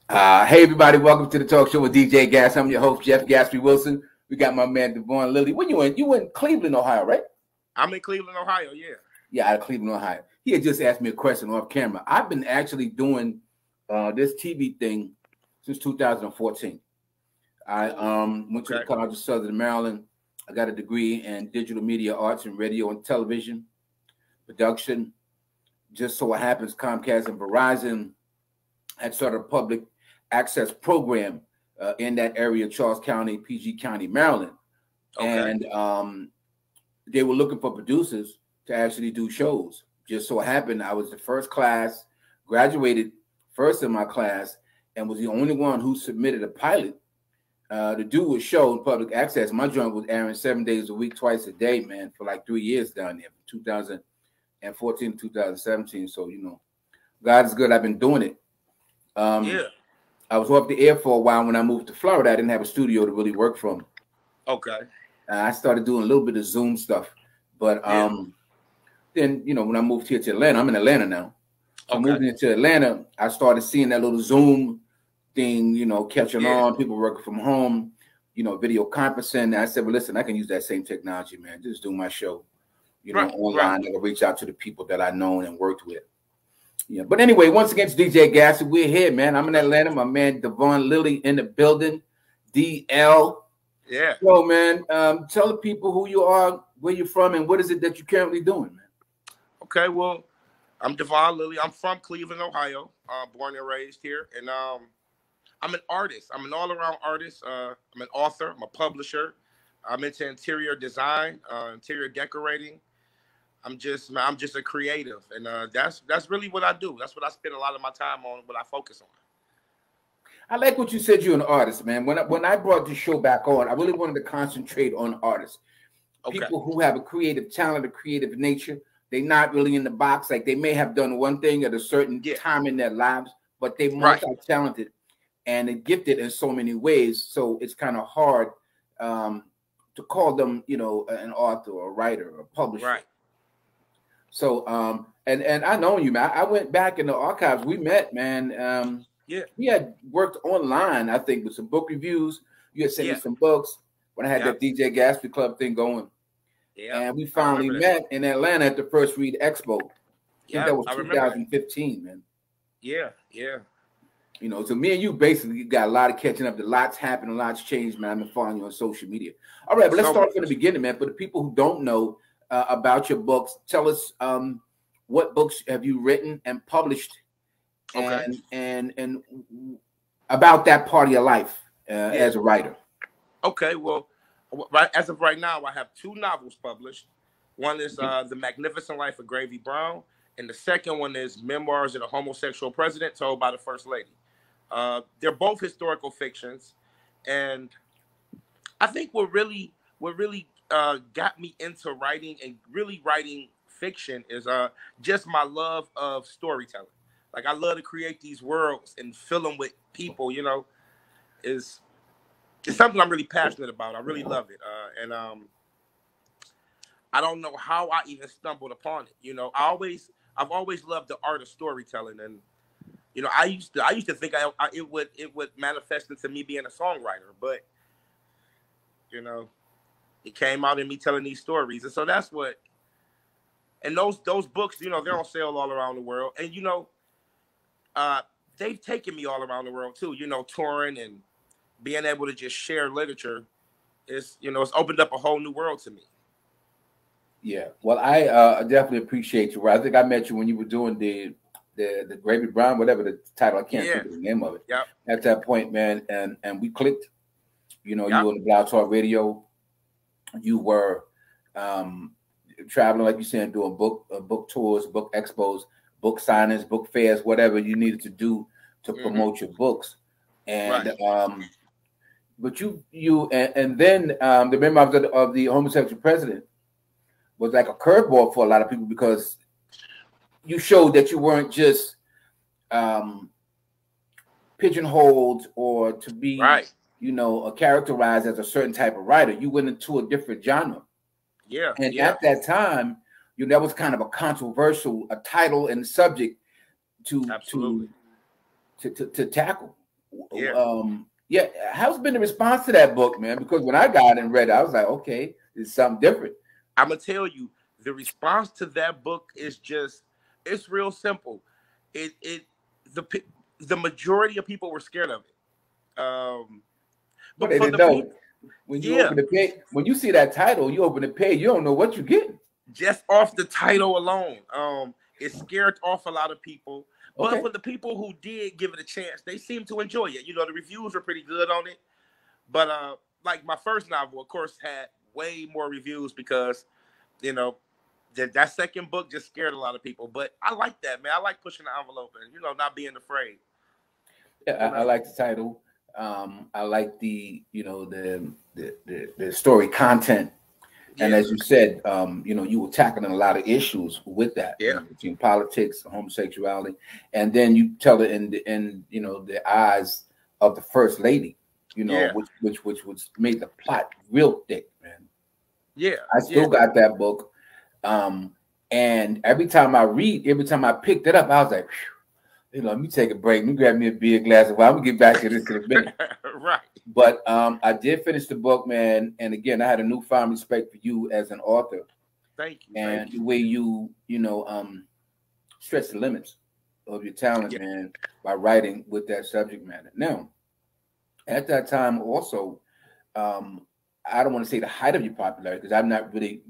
Hey everybody, welcome to the talk show with DJ Gas. I'm your host, Jeff Gatsby Wilson. We got my man Devaughn Lilly. When you in? You in Cleveland, Ohio, right? I'm in Cleveland, Ohio, yeah. Yeah, out of Cleveland, Ohio. He had just asked me a question off camera. I've been actually doing this TV thing since 2014. I went to the College of Southern Maryland. I got a degree in digital media arts and radio and television production. Just so it happens, Comcast and Verizon had started a public access program in that area, Charles County, PG County, Maryland. And they were looking for producers to actually do shows. Just so happened I was the first class, graduated first in my class, and was the only one who submitted a pilot to do a show in public access. My joint was airing 7 days a week, twice a day, man, for like 3 years down there, 2014 to 2017. So, you know, God is good. I've been doing it. I was off the air for a while. When I moved to Florida, I didn't have a studio to really work from. I started doing a little bit of Zoom stuff, but then, you know, when I moved here to Atlanta, I'm in Atlanta now. So moving into Atlanta, I started seeing that little Zoom thing, you know, catching on, people working from home, you know, video conferencing. And I said, well, listen, I can use that same technology, man. Just do my show, you know, online. I can reach out to the people that I know and worked with. Yeah, but anyway, once again, it's DJ Gas. We're here, man. I'm in Atlanta. My man Devon Lilly in the building. DL. Yeah. So, man, tell the people who you are, where you're from, and what is it that you're currently doing, man? Okay, well, I'm Devaughn Lilly. I'm from Cleveland, Ohio. Born and raised here, and I'm an artist. I'm an all-around artist. I'm an author. I'm a publisher. I'm into interior design, interior decorating. I'm just a creative, and that's really what I do. That's what I spend a lot of my time on, what I focus on. I like what you said. You're an artist, man. When I brought this show back on, I really wanted to concentrate on artists, people who have a creative talent, a creative nature. They're not really in the box. Like, they may have done one thing at a certain time in their lives, but they're multi-talented and they're gifted in so many ways. So it's kind of hard to call them, you know, an author or a writer or a publisher. Right. So, and I know you, man. I went back in the archives. We met, man. We had worked online, I think, with some book reviews. You had sent me some books when I had that DJ Gatsby Club thing going. And we finally met in Atlanta at the First Read Expo. I think that was 2015, man. Yeah. You know, so me and you basically got a lot of catching up. A lot's happened, a lot's changed, man. I've been following you on social media. All right, but let's start from the beginning, man. For the people who don't know about your books, tell us what books have you written and published, and about that part of your life as a writer. Okay, well, as of right now, I have 2 novels published. One is The Magnificent Life of Gravy Brown, and the second one is Memoirs of a Homosexual President, told by the First Lady. They're both historical fictions, and I think what really got me into writing and really writing fiction is just my love of storytelling. Like, I love to create these worlds and fill them with people. You know, it's something I'm really passionate about. I really love it, and I don't know how I even stumbled upon it. You know, I've always loved the art of storytelling, and you know, I used to think it would manifest into me being a songwriter, but you know, it came out in me telling these stories, and so that's what. And those books, you know, they're on sale all around the world, and you know, they've taken me all around the world too. You know, touring and being able to just share literature is, you know, it's opened up a whole new world to me. Yeah, well, I definitely appreciate you. I think I met you when you were doing the Gravy Brown, whatever the title. I can't think of the name of it. At that point, man, and we clicked. You know, you were on the Blog Talk Radio. You were traveling, like you said, doing book tours, book expos, book signings, book fairs, whatever you needed to do to promote your books. And but and then the Memoirs of the Homosexual President was like a curveball for a lot of people, because you showed that you weren't just pigeonholed or to be, you know, characterized as a certain type of writer. You went into a different genre. And at that time, you know, that was kind of a controversial title and subject to tackle. Yeah. How's been the response to that book, man? Because when I got it and read it, I was like, okay, it's something different. I'm gonna tell you, the response to that book is it's real simple. The majority of people were scared of it. But they didn't know. When you open the page, when you see that title, you open the page, you don't know what you're getting. Just off the title alone, it scared off a lot of people. But for the people who did give it a chance, they seemed to enjoy it. The reviews were pretty good on it. But like my first novel, of course, had way more reviews because, that second book just scared a lot of people. But I like that, man. I like pushing the envelope and, not being afraid. Yeah, I like the title. I like the story content. And as you said, you were tackling a lot of issues with that, between politics, homosexuality, and then you tell it in the eyes of the first lady, which made the plot real thick, man. Yeah, I still got that book, and every time I picked it up, I was like, let me take a break. Let me grab me a beer, glass of wine. I'm gonna get back to this in a minute. Right. But I did finish the book, man. And again, I had a newfound respect for you as an author. Thank you. And the way you stretch the limits of your talent, man, by writing with that subject matter. Now, at that time, also, I don't want to say the height of your popularity because I'm not really,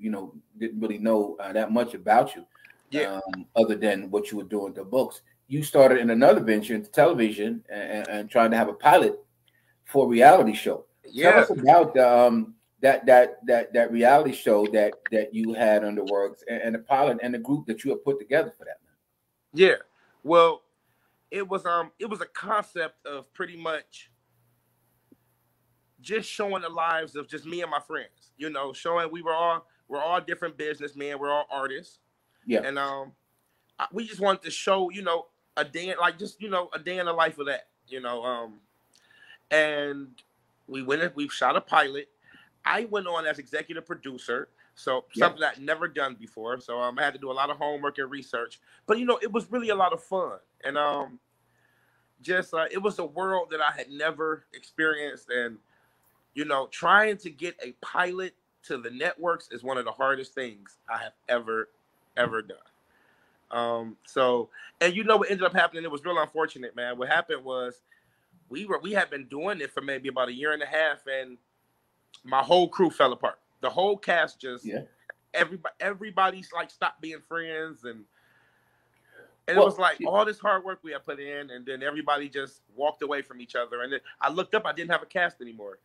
didn't really know that much about you, other than what you were doing with the books. You started in another venture into television and trying to have a pilot for a reality show. Tell us about that reality show that you had on the works and the pilot and the group that you have put together for that. Yeah, well, it was a concept of pretty much just showing the lives of just me and my friends. Showing we're all different businessmen, we're all artists. Yeah, and we just wanted to show a day a day in the life of that. And we shot a pilot. I went on as executive producer, so something I'd never done before. So I had to do a lot of homework and research. But it was really a lot of fun, and it was a world that I had never experienced. And trying to get a pilot to the networks is one of the hardest things I have ever done. So, and what ended up happening? It was real unfortunate, man. What happened was we had been doing it for maybe about a year and a half, and my whole crew fell apart. The whole cast just everybody's like stopped being friends, and it was like all this hard work we had put in, and then everybody just walked away from each other. And then I looked up, I didn't have a cast anymore.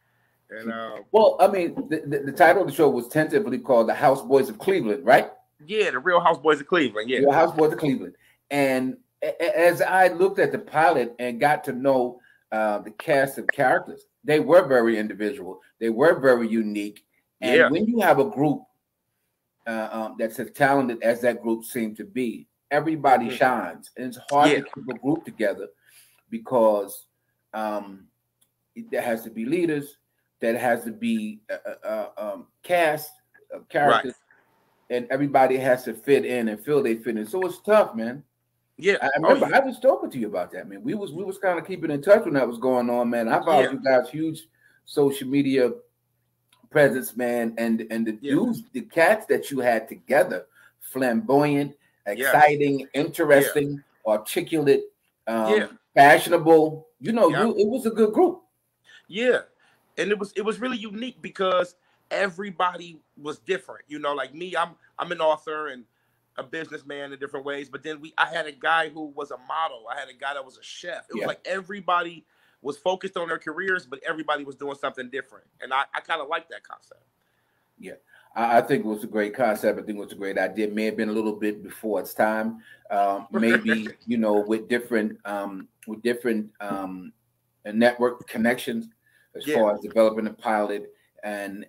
And I mean, the title of the show was tentatively called The Houseboys of Cleveland, right? Yeah, the Real Houseboys of Cleveland. Yeah, Real Houseboys of Cleveland. And as I looked at the pilot and got to know the cast of characters, they were very individual. They were very unique. And when you have a group that's as talented as that group seemed to be, everybody shines. And it's hard to keep a group together because there has to be leaders, there has to be cast of characters, and everybody has to fit in and feel they fit in. So it's tough, man. Yeah, I remember I was talking to you about that, man. We was kind of keeping in touch when that was going on, man. I followed you guys huge social media presence, man, and the dudes, the cats that you had together, flamboyant, exciting, interesting, articulate, fashionable. It was a good group. Yeah, and it was really unique because everybody was different. Like me, I'm an author and a businessman in different ways, but then I had a guy who was a model. I had a guy that was a chef. It was like everybody was focused on their careers, but everybody was doing something different. And I kind of like that concept. Yeah, I think it was a great concept. I think it was a great idea. It may have been a little bit before its time. Maybe, with different network connections as far as developing a pilot and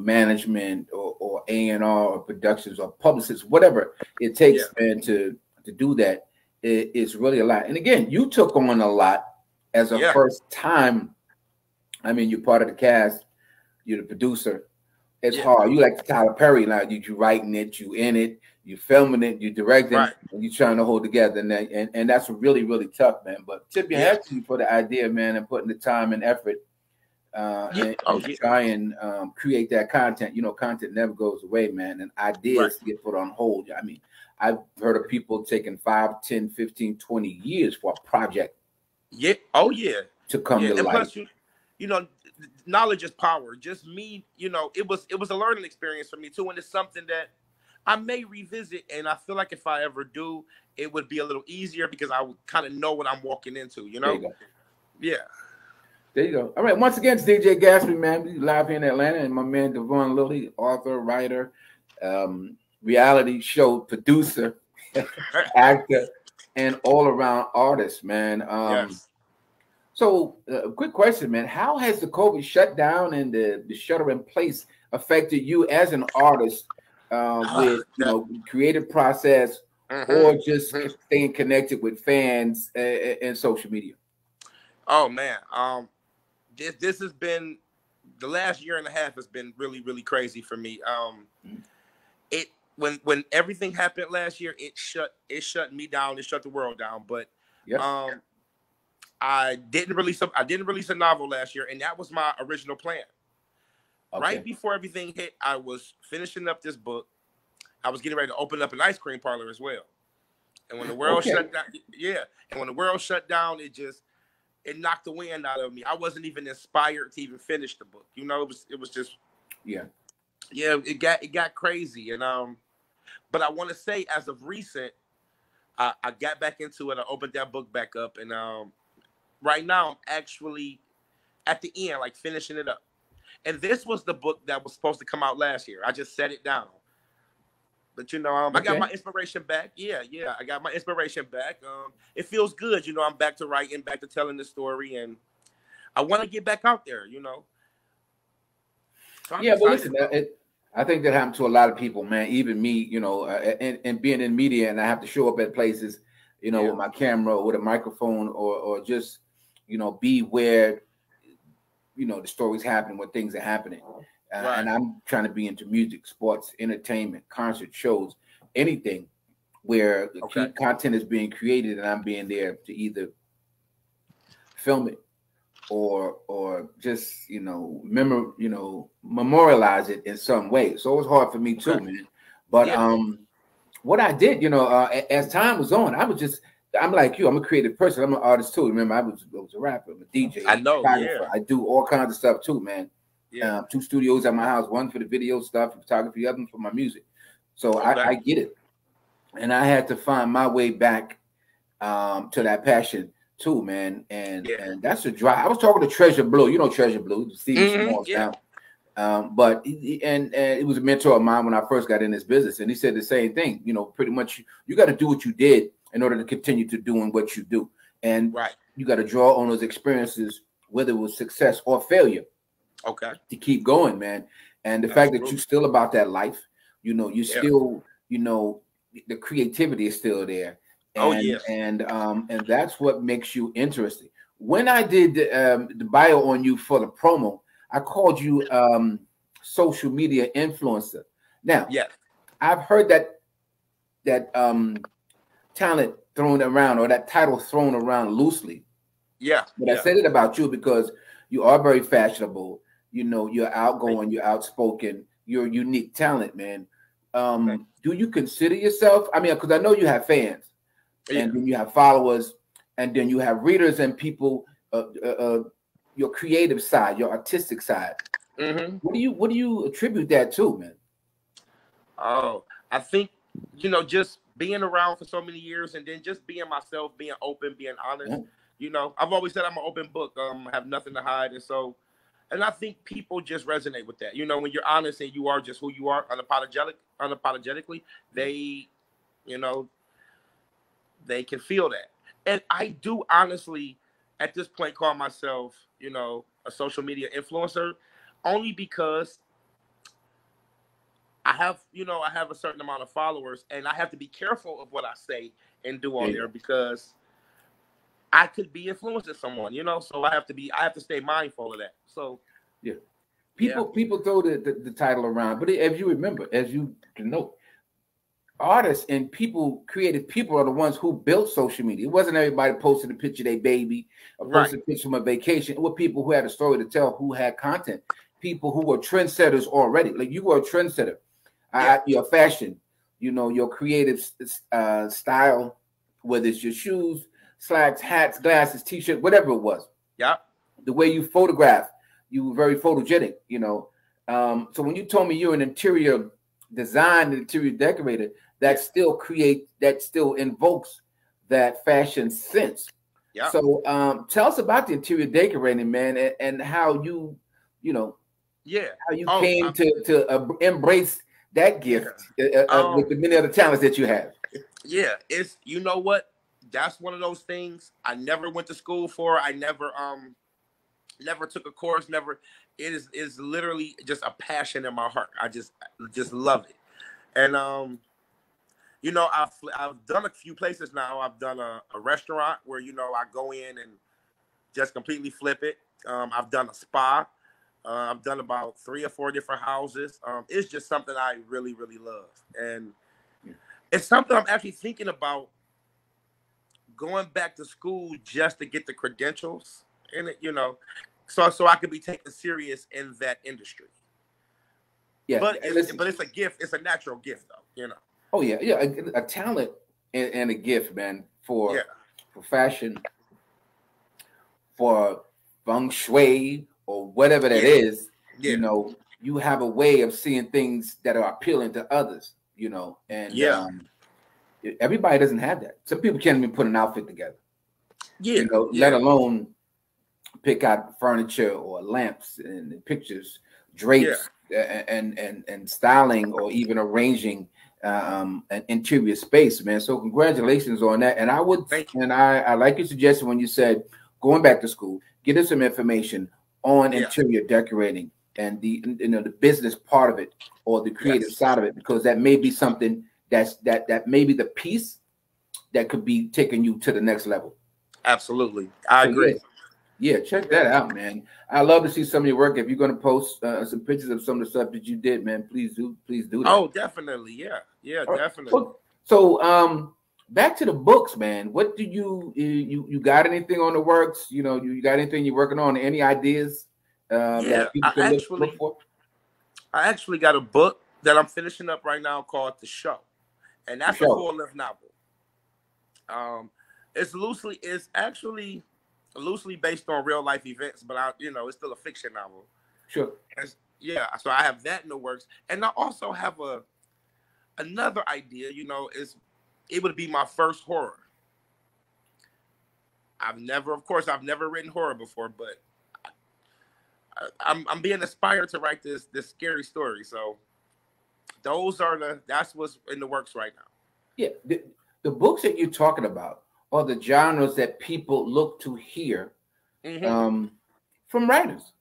management or A&R or productions or publicists, whatever it takes, man, to do that. It's really a lot. And again, you took on a lot as a first time. I mean, you're part of the cast, you're the producer. It's hard. You like the Tyler Perry now. You writing it, you in it, you're filming it, you're directing, right, and you're trying to hold together, and that's really, really tough, man. But tip your hat to you for the idea, man, and putting the time and effort and try and create that content. You know, content never goes away, man, and ideas get put on hold. I mean, I've heard of people taking 5, 10, 15, 20 years for a project. Yeah. Oh, yeah. To come to and life. Plus, you know, knowledge is power. Just me, you know, it was a learning experience for me too, and it's something that I may revisit. And I feel like if I ever do, it would be a little easier because I would kind of know what I'm walking into. You know. Yeah. There you go. All right. Once again, it's DJ Gatsby, man. We live here in Atlanta, and my man Devaughn Lilly, author, writer, reality show producer, actor, and all-around artist, man. Yes. So, quick question, man. How has the COVID shutdown and the shutter in place affected you as an artist with creative process or just staying connected with fans and social media? Oh man, this has been the last year and a half has been really, really crazy for me. When everything happened last year, it shut me down. It shut the world down. But I didn't release a novel last year, and that was my original plan. Okay. Right before everything hit, I was finishing up this book. I was getting ready to open up an ice cream parlor as well. And when the world shut down, and when the world shut down, it knocked the wind out of me. I wasn't even inspired to even finish the book. You know, it was just it got crazy. And but I want to say, as of recent, I got back into it. I opened that book back up, and right now I'm actually at the end, like finishing it up. And this was the book that was supposed to come out last year. I just set it down. But, you know, I got my inspiration back. Yeah, I got my inspiration back. It feels good. You know, I'm back to writing, back to telling the story, and I want to get back out there, you know. So but listen, I think that happened to a lot of people, man, even me, you know, and being in media, and I have to show up at places, you know, with my camera or with a microphone or just, you know, be where, you know, the stories happen when things are happening. And I'm trying to be into music, sports, entertainment, concert shows, anything where the content is being created and I'm being there to either film it or just, you know, memorialize it in some way. So it was hard for me too, man. But what I did, you know, as time was on, I'm like you. I'm a creative person. I'm an artist too. Remember, I was a rapper, I'm a DJ. I know. I do all kinds of stuff too, man. 2 studios at my house, one for the video stuff, photography, other one for my music. So I get it. And I had to find my way back to that passion too, man. And that's a drive. I was talking to Treasure Blue. You know Treasure Blue, Steve Small's now. But it was a mentor of mine when I first got in this business. And he said the same thing. You know, pretty much you got to do what you did in order to continue to doing what you do. And you got to draw on those experiences, whether it was success or failure. To keep going, man. And the fact that you're still about that life, you know, you still, you know, the creativity is still there. And, and that's what makes you interesting. When I did the bio on you for the promo, I called you social media influencer. Now, I've heard that talent thrown around, or that title thrown around loosely. But I said it about you because you are very fashionable. You know, you're outgoing, you're outspoken, you're a unique talent, man. Do you consider yourself? I mean, because I know you have fans, and then you have followers, and then you have readers and people. Your creative side, your artistic side. What do you attribute that to, man? Oh, I think, you know, just being around for so many years, and then just being myself, being open, being honest. You know, I've always said I'm an open book. I have nothing to hide, and I think people just resonate with that. You know, when you're honest and you are just who you are, unapologetically, they, you know, they can feel that. And I do honestly, at this point, call myself, you know, a social media influencer, only because I have a certain amount of followers, and I have to be careful of what I say and do on there because I could be influencing someone, you know, so I have to stay mindful of that. So people throw the title around, but as you remember, as you can know, artists and people, creative people, are the ones who built social media. It wasn't everybody posting a picture of their baby or posting a picture from a vacation. It were people who had a story to tell, who had content, people who were trendsetters already. Like you were a trendsetter. Your fashion, you know, your creative style, whether it's your shoes, slacks, hats, glasses, t-shirt, whatever it was. Yeah. The way you photograph, you were very photogenic, you know. So when you told me you're an interior design, interior decorator, that still invokes that fashion sense. Yeah. So tell us about the interior decorating, man, and how you know, how you came to embrace that gift with the many other talents that you have. Yeah, it's, you know what? That's one of those things I never went to school for. I never took a course, it is literally just a passion in my heart. I just love it. And you know, I've done a few places now. I've done a restaurant where, you know, I go in and just completely flip it. I've done a spa. I've done about 3 or 4 different houses. It's just something I really, really love. And it's something I'm actually thinking about going back to school just to get the credentials in it, you know, so I could be taken serious in that industry. Yeah, but it's a gift. It's a natural gift, though, you know. Oh yeah, a talent and a gift, man, for fashion, for feng shui, or whatever that is. You know, you have a way of seeing things that are appealing to others, you know, and everybody doesn't have that. Some people can't even put an outfit together. You know, let alone pick out furniture or lamps and pictures, drapes, and styling, or even arranging an interior space, man. So congratulations on that. And I like your suggestion when you said going back to school, get us some information on interior decorating and the business part of it, or the creative side of it, because that may be something that may be the piece that could be taking you to the next level. Absolutely, I agree. Yeah, check that out, man. I love to see some of your work. If you're going to post some pictures of some of the stuff that you did, man, please do that. Oh, definitely, yeah, definitely. Well, so back to the books, man. What do you got anything on the works? You know, you got anything you're working on? Any ideas? That people can look for? I actually got a book that I'm finishing up right now called The Show, and that's a full-length novel. It's actually loosely based on real life events, but it's still a fiction novel. Sure. So I have that in the works, and I also have another idea. You know, is able to be my first horror. I've never written horror before, but I'm being inspired to write this scary story. So that's what's in the works right now. Yeah, the books that you're talking about are the genres that people look to hear from writers.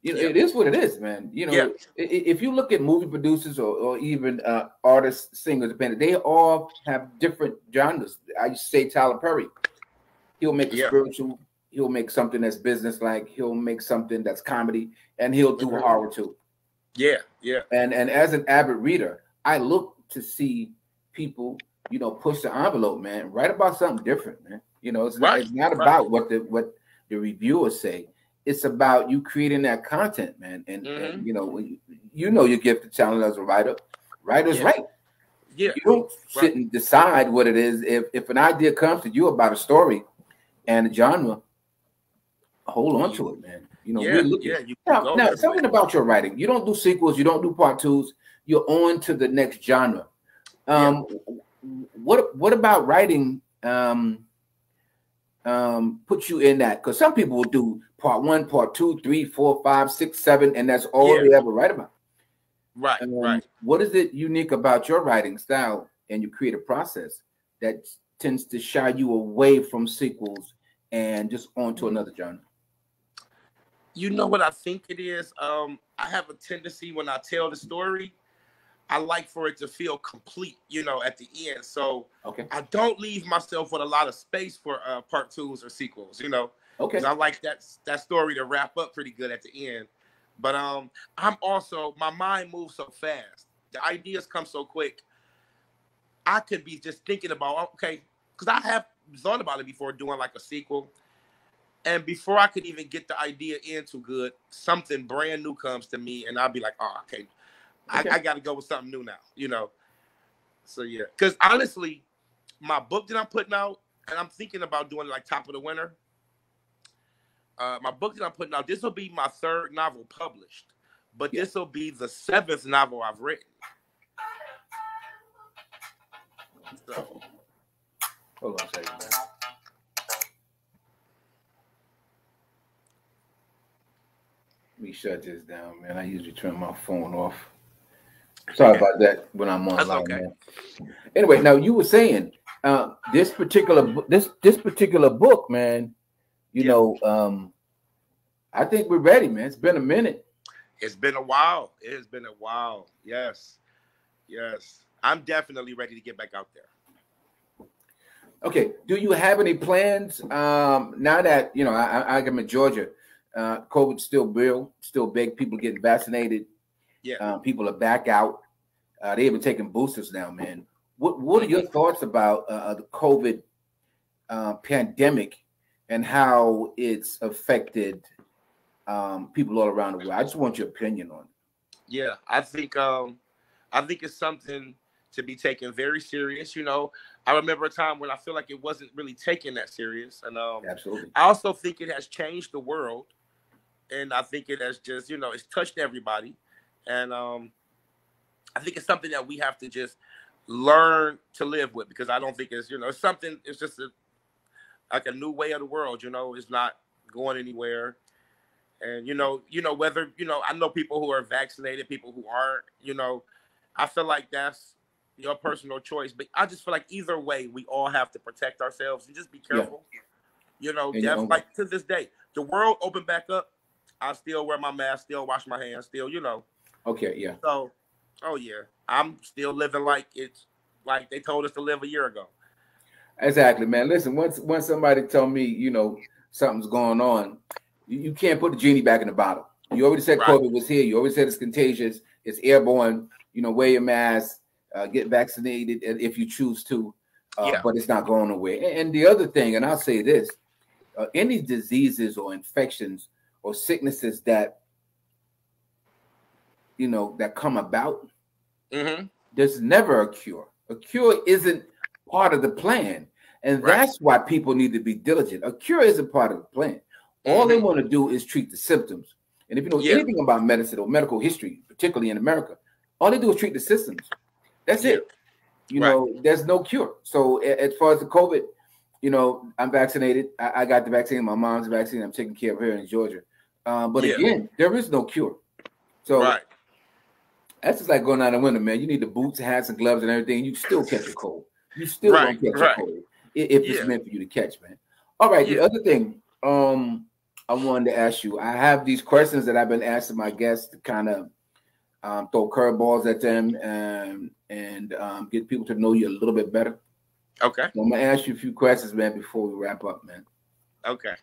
You know, it is what it is, man. You know, if you look at movie producers or even artists, singers, they all have different genres. I used to say Tyler Perry. He'll make a spiritual. He'll make something that's business-like. He'll make something that's comedy, and he'll do horror too. Yeah. And as an avid reader, I look to see people, you know, push the envelope, man. Write about something different, man. You know, it's not about what the reviewers say. It's about you creating that content, man. And you know, your gift of talent as a writer. Writers write. Yeah. You don't sit and decide what it is. If an idea comes to you about a story and a genre, hold on to it, man. You know, now something about your writing. You don't do sequels. You don't do part 2s. You're on to the next genre. What about writing put you in that? Because some people will do part 1, part 2, 3, 4, 5, 6, 7, and that's all they ever write about. Right. What is it unique about your writing style and your creative process that tends to shy you away from sequels and just onto another genre? You know what I think it is? I have a tendency when I tell the story, I like for it to feel complete, you know, at the end. So I don't leave myself with a lot of space for part 2s or sequels, you know. Because I like that story to wrap up pretty good at the end. But I'm also, my mind moves so fast. The ideas come so quick. I could be just thinking about, okay, because I have thought about it before doing like a sequel. And before I could even get the idea in too good, something brand new comes to me, and I'll be like, oh, okay, I got to go with something new now, you know? So, yeah. Because honestly, my book that I'm putting out, and I'm thinking about doing like top of the winter. My book that I'm putting out, this will be my 3rd novel published, but this will be the 7th novel I've written. So, hold on a second, man. Let me shut this down, man. I usually turn my phone off. Sorry about that when I'm online. That's okay. Man. Anyway, now you were saying this particular book, man. You know, I think we're ready, man. It's been a minute. It's been a while. It has been a while. Yes, yes. I'm definitely ready to get back out there. Okay. Do you have any plans now that you know I'm in Georgia? COVID's still real, still big. People getting vaccinated. Yeah. People are back out. They even taking boosters now, man. What are your thoughts about the COVID pandemic and how it's affected people all around the world? I just want your opinion on it. Yeah, I think it's something to be taken very serious. You know, I remember a time when I feel like it wasn't really taken that serious, and absolutely. I also think it has changed the world, and I think it has just, you know, it's touched everybody, and I think it's something that we have to just learn to live with, because I don't think it's, you know, it's something. It's just like a new way of the world. You know, it's not going anywhere. And, you know, whether, you know, I know people who are vaccinated, people who aren't, you know, I feel like that's your personal choice. But I just feel like either way, we all have to protect ourselves and just be careful. Yeah. You know, like to this day, the world opened back up. I still wear my mask, still wash my hands, still, you know. Okay, yeah. So, oh, yeah, I'm still living like it's like they told us to live a year ago. Exactly, man. Listen, once somebody tell me, you know, something's going on, you can't put the genie back in the bottle. You already said COVID was here. You already said it's contagious. It's airborne. You know, wear your mask, get vaccinated if you choose to, but it's not going away. And the other thing, and I'll say this, any diseases or infections or sicknesses that, you know, that come about, there's never a cure. A cure isn't part of the plan. And that's why people need to be diligent. A cure isn't part of the plan. All they want to do is treat the symptoms. And if you know anything about medicine or medical history, particularly in America, all they do is treat the symptoms. That's it. You know, there's no cure. So as far as the COVID, you know, I'm vaccinated. I got the vaccine. My mom's vaccinated. I'm taking care of her in Georgia. But again, there is no cure. So that's just like going out in the winter, man. You need the boots, hats, and gloves and everything. You still catch a cold. You still don't catch a cold if it's meant for you to catch, man. All right. The other thing I wanted to ask you, I have these questions that I've been asking my guests to kind of throw curveballs at them and get people to know you a little bit better. Okay. So I'm gonna ask you a few questions, man, before we wrap up, man. Okay.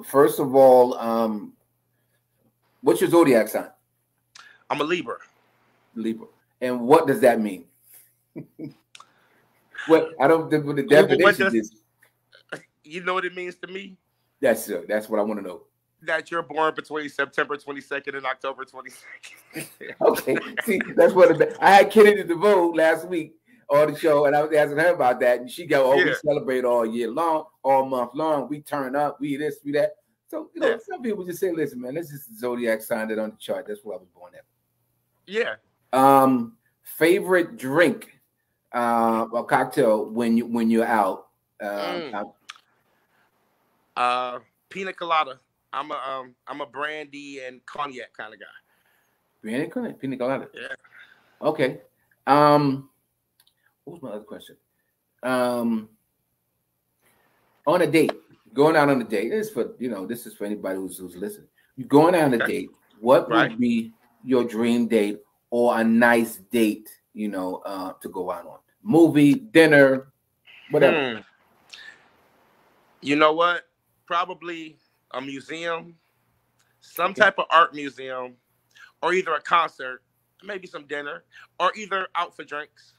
First of all, what's your zodiac sign? I'm a Libra. Libra. And what does that mean? What I don't think what the definition is. You know what it means to me? That's what I want to know. That you're born between September 22nd and October 22nd. Okay. See, that's what I had Kennedy Devaughn last week on the show, and I was asking her about that, and she go, we celebrate all year long, all month long. We turn up, we this, we that. So, you know, some people just say, listen, man, this is the zodiac sign that on the chart. That's what I was born at. Yeah. Favorite drink or cocktail when you're out? Pina colada. I'm a brandy and cognac kind of guy. Brandy cognac, pina colada. Yeah. Okay. What was my other question? On a date, going out on a date. This is for anybody who's listening. You're going out on a date. What would be your dream date or a nice date, you know, to go out on? Movie, dinner, whatever. You know what? Probably a museum, some type of art museum, or either a concert, maybe some dinner, or either out for drinks.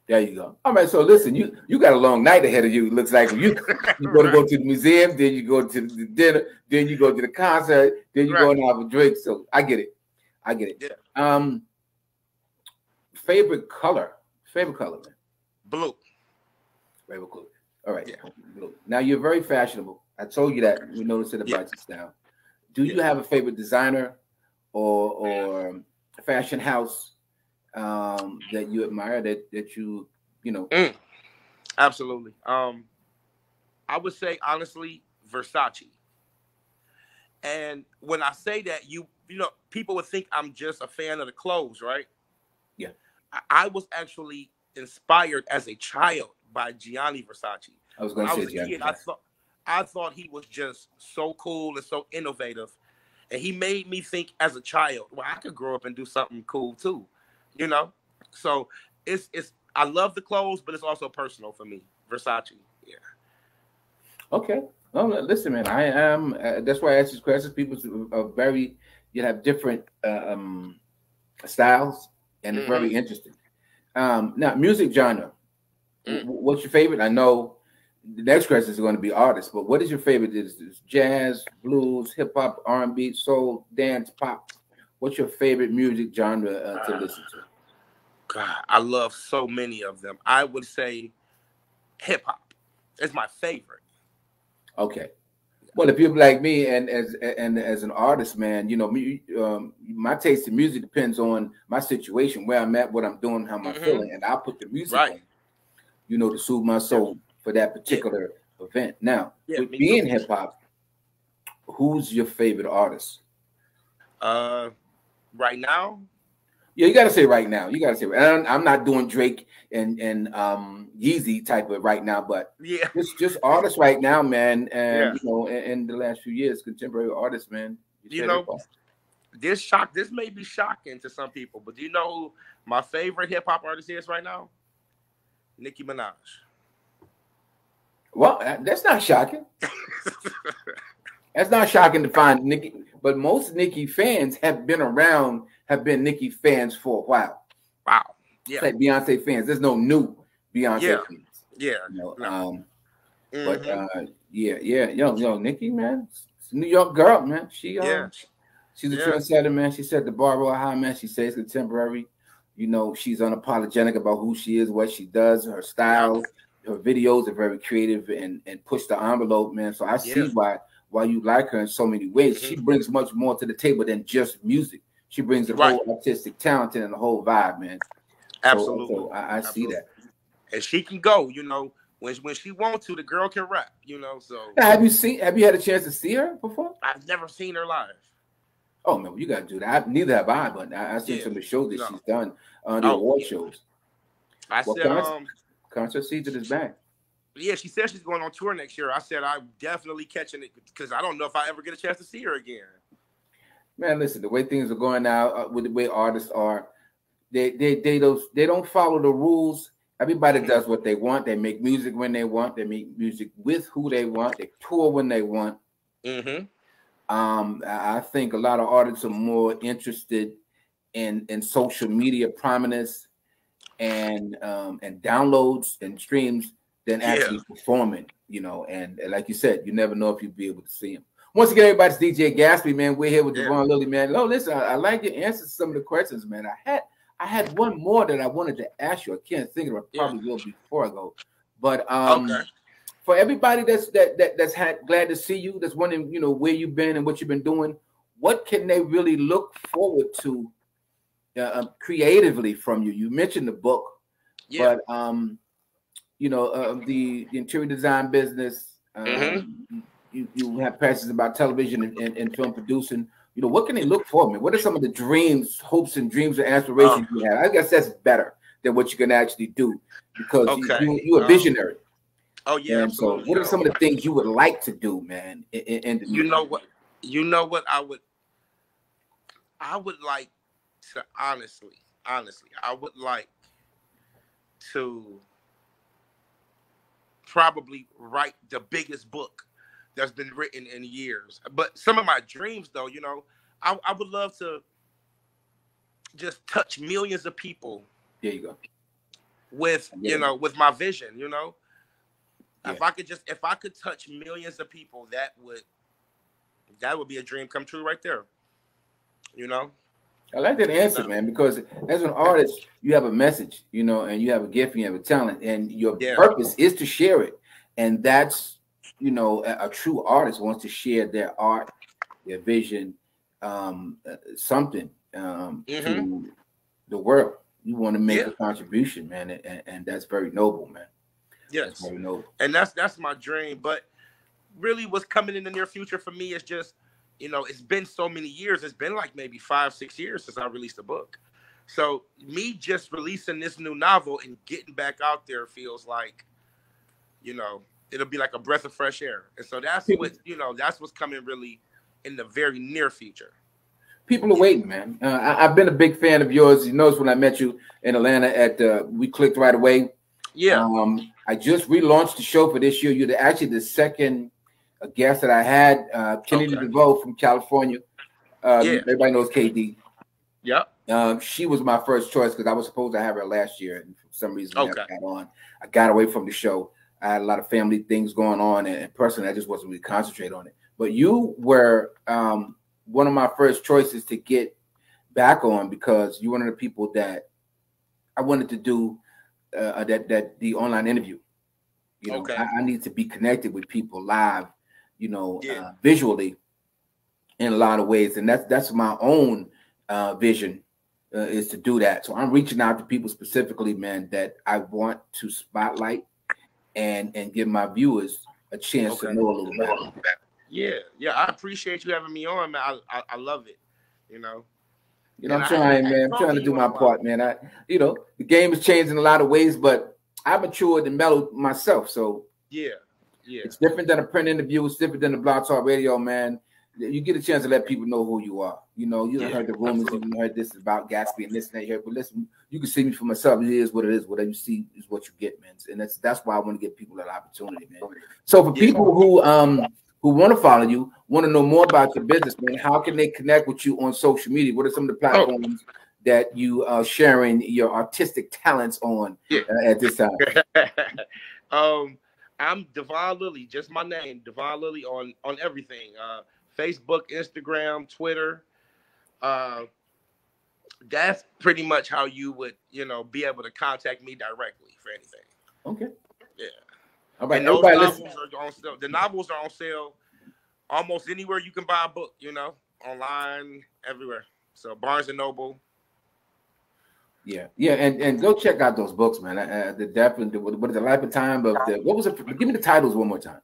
There you go. All right, so listen, you got a long night ahead of you. It looks like you going to go to the museum, then you go to the dinner, then you go to the concert, then you go and have a drink. So I get it. Yeah. Favorite color, man. Blue. Favorite color. All right. Yeah. Blue. Now you're very fashionable. I told you that. We noticed it about your style. Do you have a favorite designer or fashion house that you admire that you know? Absolutely. I would say honestly Versace. And when I say that, you know, people would think I'm just a fan of the clothes, right? Yeah. I was actually inspired as a child by Gianni Versace. I was going to say Gianni. Kid, I thought he was just so cool and so innovative. And he made me think as a child, well, I could grow up and do something cool too, you know? So it's I love the clothes, but it's also personal for me. Versace. Yeah. Okay. Well, listen, man, I am. That's why I ask these questions. People are you have different styles, and it's very interesting. Now, music genre. What's your favorite? I know the next question is going to be artists, but what is your favorite? Is jazz, blues, hip hop, R&B, soul, dance, pop? What's your favorite music genre to listen to? God, I love so many of them. I would say hip hop is my favorite. Okay. Well, if you're like me and as an artist, man, you know, my taste in music depends on my situation, where I'm at, what I'm doing, how I'm feeling, and I'll put the music on, you know, to soothe my soul for that particular event. Now, with being hip hop, who's your favorite artist? Right now? Yeah, you got to say right now. You got to say. I'm not doing Drake and Yeezy type of right now, but just artists right now, man. And you know, in the last few years, contemporary artists, man. You know, this may be shocking to some people, but do you know who my favorite hip hop artist is right now? Nicki Minaj. Well, that's not shocking. That's not shocking to find Nicki, but most Nicki fans have been Nicki fans for a while. Wow. Yeah. It's like Beyonce fans. There's no new Beyonce fans. Yeah. You know, but yo, Nicki, man, it's a New York girl, man. She's a trendsetter, man. She set the bar real high, man. She says contemporary. You know, she's unapologetic about who she is, what she does, her style, her videos are very creative and push the envelope, man. So I see why you like her in so many ways. She brings much more to the table than just music. She brings the whole artistic talent and the whole vibe, man. Absolutely. So I see that. And she can go, you know, when she wants to, the girl can rap, you know. So now, have you had a chance to see her before? I've never seen her live. Oh man, well, you gotta do that. Neither have I, but I've seen some of the shows that she's done on the award shows. I said concert seats in his bag. Yeah, she said she's going on tour next year. I said I'm definitely catching it because I don't know if I ever get a chance to see her again. Man, listen, the way things are going now, with the way artists are, they don't follow the rules. Everybody does what they want. They make music when they want. They make music with who they want. They tour when they want. I think a lot of artists are more interested in social media prominence and downloads and streams than actually performing, you know. And like you said, you never know if you'll be able to see him. Once again, everybody's DJ Gatsby, man. We're here with Devaughn Lilly, man. Oh, listen, I like your answers to some of the questions, man. I had one more that I wanted to ask you. I can't think of it. Probably will before I go. But for everybody that's glad to see you, that's wondering, you know, where you've been and what you've been doing, what can they really look forward to creatively from you? You mentioned the book, but you know, the interior design business. You have passions about television and film producing. You know, what can they look for, man? What are some of the dreams, hopes, and dreams and aspirations you have? I guess that's better than what you can actually do because you're a visionary. Oh yeah. And so, what are some of the things you would like to do, man? You know what I would like to honestly, I would like to probably write the biggest book that's been written in years. But some of my dreams, though, you know, I would love to just touch millions of people. There you go. with with my vision. Yeah. If I could touch millions of people, that would be a dream come true right there. I like that answer, man, because as an artist, you have a message, and you have a gift, and you have a talent, and your purpose is to share it. And that's, a true artist wants to share their art, their vision, something to the world. You want to make a contribution, man, and that's very noble, man. Yes, that's very noble. And that's my dream. But really, what's coming in the near future for me is just, it's been so many years. It's been like maybe 5-6 years since I released a book. So me just releasing this new novel and getting back out there feels like, it'll be like a breath of fresh air. And so that's that's what's coming really in the very near future. People are waiting, man. I've been a big fan of yours. You notice when I met you in Atlanta we clicked right away. Yeah. I just relaunched the show for this year. You're actually the second guest that I had, Kennedy Devaughn from California. Everybody knows KD. Yeah. She was my first choice because I was supposed to have her last year, and for some reason I got on. I got away from the show. I had a lot of family things going on, and personally, I just wasn't really concentrating on it. But you were one of my first choices to get back on because you're one of the people that I wanted to do the online interview. I need to be connected with people live, visually in a lot of ways. And that's my own vision is to do that. So I'm reaching out to people specifically, man, that I want to spotlight and give my viewers a chance to know a little more. Yeah. I appreciate you having me on, man. I love it, I'm trying, man. I'm trying to do my part, man. The game is changing in a lot of ways, but I matured and mellowed myself. So it's different than a print interview. It's different than the Blog Talk Radio, man. You get a chance to let people know who you are. You heard the rumors, you heard this about Gatsby and this and that here. But listen, you can see me for myself. It is what it is. Whatever you see is what you get, man. And that's why I want to give people that opportunity, man. So for people who want to follow you, want to know more about your business, man, how can they connect with you on social media? What are some of the platforms that you are sharing your artistic talents on at this time? I'm Devon Lilly, just my name, Devon Lilly on everything. Facebook, Instagram, Twitter. That's pretty much how you would, be able to contact me directly for anything. Okay. Yeah. All right. And those novels are on sale. The novels are on sale almost anywhere you can buy a book, online, everywhere. So Barnes and Noble. Yeah, and go check out those books, man. The definitely what is the life and time of the what was it? Give me the titles one more time.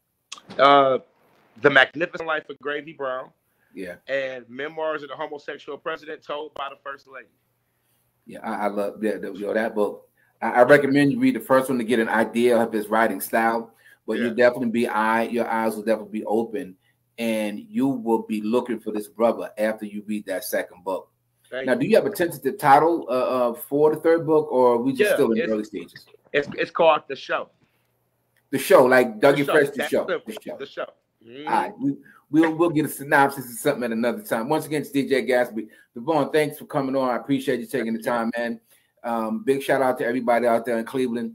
The Magnificent Life of Gravy Brown. Yeah. And Memoirs of the Homosexual President told by the First Lady. Yeah, I love that book. I recommend you read the first one to get an idea of his writing style, but your eyes will definitely be open, and you will be looking for this brother after you read that second book. Now, do you have a tentative title for the third book, or are we just still in the early stages? It's called The Show. The Show, like Dougie Fresh, The Show. The Show. Mm-hmm. All right, we'll get a synopsis of something at another time. Once again, it's DJ Gatsby. Devaughn, thanks for coming on. I appreciate you taking the time, man. Big shout out to everybody out there in Cleveland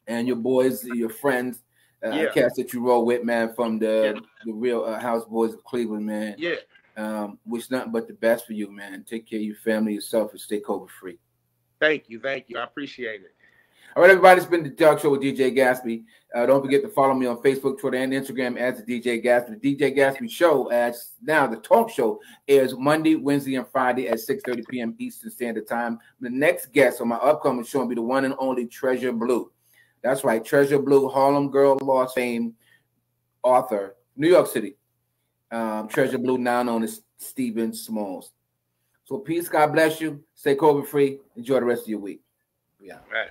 and your boys, your friends, cast that you roll with, man, from the real House Boys of Cleveland, man. Yeah. Wish nothing but the best for you, man. Take care of your family, yourself, and stay COVID free. Thank you. I appreciate it. All right, everybody, it's been the Talk Show with DJ Gatsby. Don't forget to follow me on Facebook, Twitter, and Instagram as the DJ Gatsby. The DJ Gatsby Show, as now the talk show, airs Monday, Wednesday, and Friday at 6:30 p.m. Eastern Standard Time. The next guest on my upcoming show will be the one and only Treasure Blue. That's right, Treasure Blue, Harlem Girl Lost fame author, New York City. Treasure Blue, now known as Stephen Smalls. So peace, God bless you. Stay COVID free. Enjoy the rest of your week. Yeah. Right.